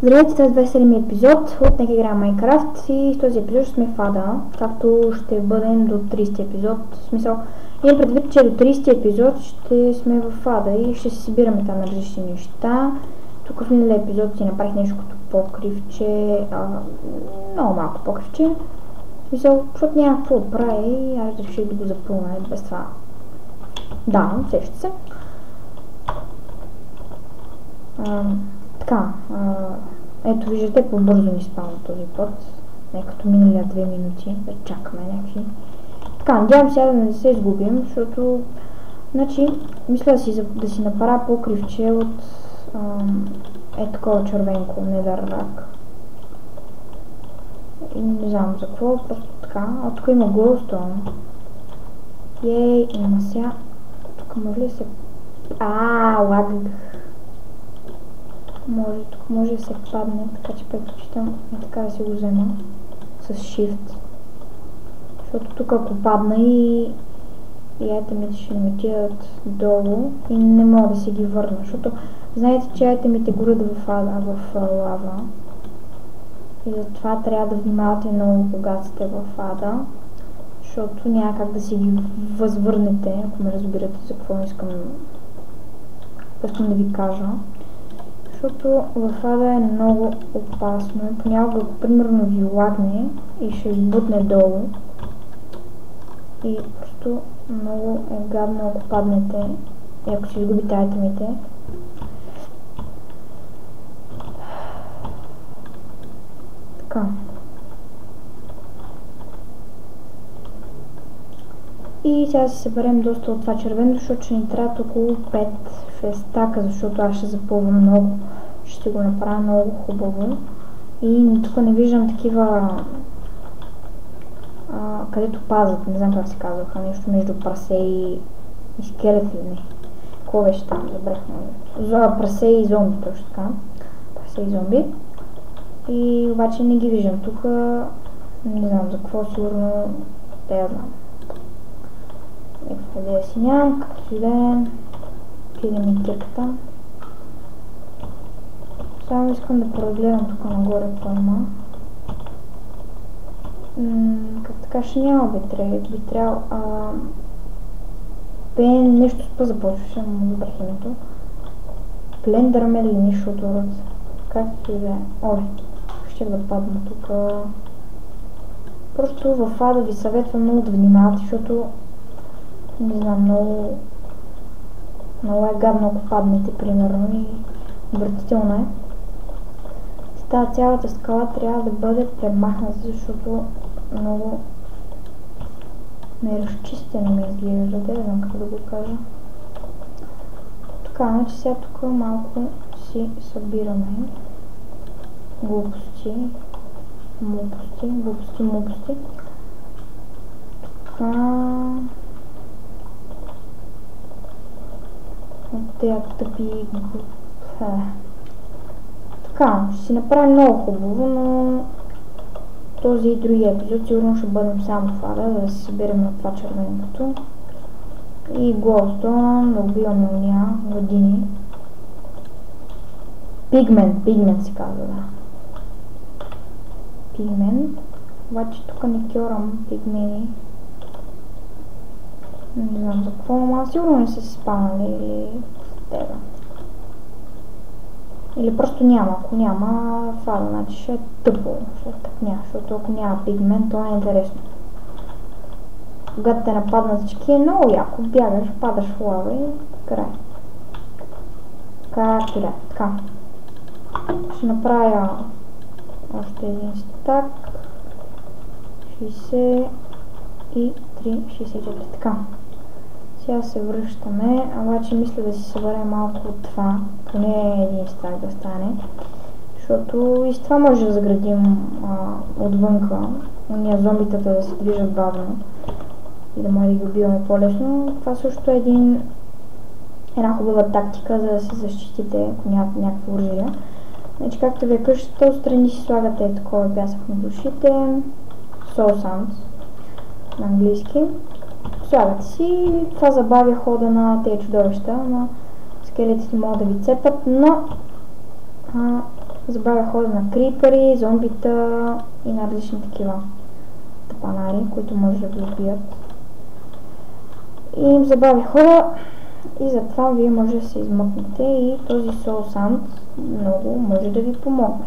Здравейте, това е 27 епизод от Нека играем Майнкрафт и в този епизод ще сме в Ада, както ще бъдем до 30 епизод. В смисъл, имам предвид, че до 30 епизод ще сме в Ада и ще се събираме там на различни неща. Тук в миналия епизод си направих нещо като покривче, много малко покривче. В смисъл, защото няма какво да правя и аз реших да го запълня без това. Да, сеща се. Така, ето виждате, по-бързо ни спавам този път, не като миналия 2 минути, да чакаме някакви. Така, надявам се да не се изгубим, защото, значи, мисля да си направя покривче от такова червенко, недъррак. И не знам за какво, просто така. А тук има глоустон. Ей, има сега. Тук може ли се... лаг. Тук може да се падне, така че предпочитам така да си го взема с Shift. Защото тук ако падна и айтемите ще ми отидат долу и не мога да си ги върна, защото знаете, че айтемите горят в лава и затова трябва да внимавате много, когато сте в Ада, защото няма как да си ги възвърнете, ако ме разбирате за какво искам да ви кажа. Защото в Ада е много опасно. Понякога, ако примерно ви лагне и ще ви бутне долу и просто много е гадно, ако паднете и ако си изгубите айтемите. Така. И сега си съберем доста от това червено, защото ще ни трябват около 5-6 стака, защото аз ще запълвам много. Ще го направя много хубаво. И тук не виждам такива, където пазят, не знам как се казваха, нещо между прасе и скелет или не. Какво беше там, забрах. Прасе и зомби, точно така. Прасе и зомби. И обаче не ги виждам тук, не знам за какво, сигурно те я знам. Къде си нямам, както и да е. Пидем и кирката. Само искам да прегледам тук нагоре какво има. Как така ще няма би трябвало. Нещо спа започваше, му забрах името. Плендърмен или нещо от род. Както и да е. Оле, ще да падна тук. Просто в Ада ви съветвам много да внимавате, защото не знам, много е гадно, ако паднете, примерно, и отвратително е. Тази цялата скала трябва да бъде премахната, защото много неразчистено ми изглежда, не знам как да го кажа. Така, значи сега тук малко си събираме глупости. Така, ще си направим много хубаво, но този и другия епизод сигурно ще бъдем само в Ада, да се съберем на това червенкото. И глоустон, да убиваме уния години. Пигмент се казва, да. Пигмент. Обаче тук не кьорам пигмени. Не знам за какво, но сигурно не са си спамали или тега. Или просто няма. Ако няма фада, значи ще е тъпо, ще тъпня, защото ако няма пигмент, то не е интересно. Когато те нападнат всички е много яко, бягаш, падаш в лава и край. Както да, така. Ще направя още един стак. 63, 64, така. Сега се връщаме, обаче мисля да си съберем малко от това, поне един стак да стане, защото и с това може да заградим отвънка, уния зомбитата да се движат бавно и да може да ги убиваме по-лесно. Това също е една хубава тактика, за да се защитите, ако нямате някакво оръжие. Значи, както ви е къщата, отстрани си слагате такова пясък на душите, soul sands на английски. Слагате си, това забавя хода на тези чудовища, но скелетите могат да ви цепат, но Забавя хода на крипери, зомбита и на различни такива тапанари, които може да ви убият. И им забави хода и затова вие може да се измъкнете и този Soul Sand много може да ви помогне.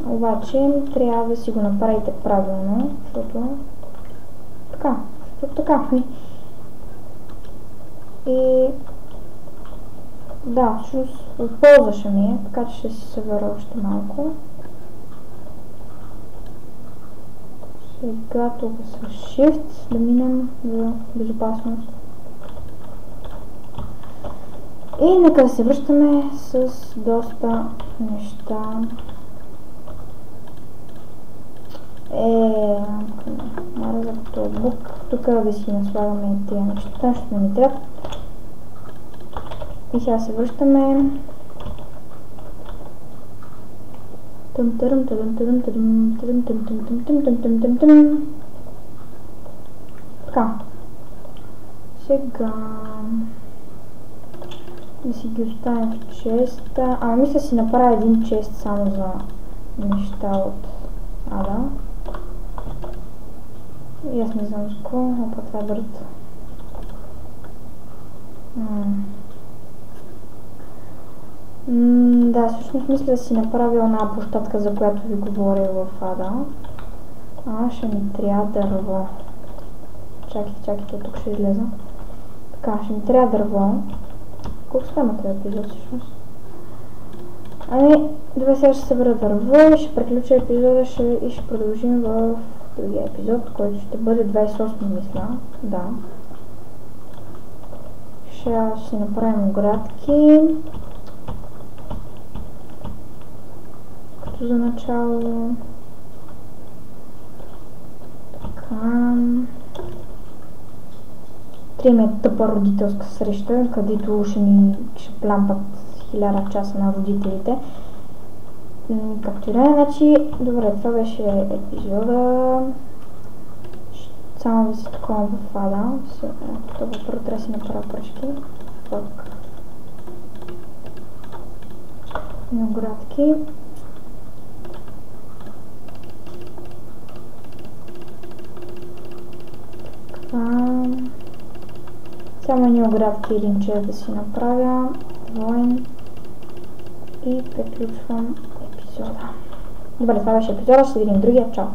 Обаче трябва да си го направите правилно, защото така. И да, всъщност от полза ще ми е, така че ще си събера още малко. Сега тук с Shift да минем за безопасност. И нека да се връщаме с доста неща. Мара за този бук. Тук да си наслагаме тия неща, ще не ми трябва. И сега се връщаме. Така. Сега да си ги оставим в честа. Мисля да си направя един чест само за неща от Ада. И аз не знам с какво, това е бърт. Да, всъщност мисля да си направя една площадка, за която ви говоря в Ада. Ще ми трябва дърво. Чакайте, тук ще излеза. Така, ще ми трябва дърво. Колко стана този епизод всъщност? Добре, сега ще събера дърво и ще приключа епизода и ще продължим в другия епизод, който ще бъде 28, мисля. Да. Ще си направим оградки. Като за начало. Така. Триме тъпа родителска среща, където ще плампат 1000 часа на родителите. Както и да е, значи, добре, това беше епизода. Само да си такова в Ада. Това първо трябва да си направя пръчки. Виноградки. Само едни оградки и един чест да си направя. Двоен. И приключвам епизода. Добре, това беше епизода, ще видим другия. Чао!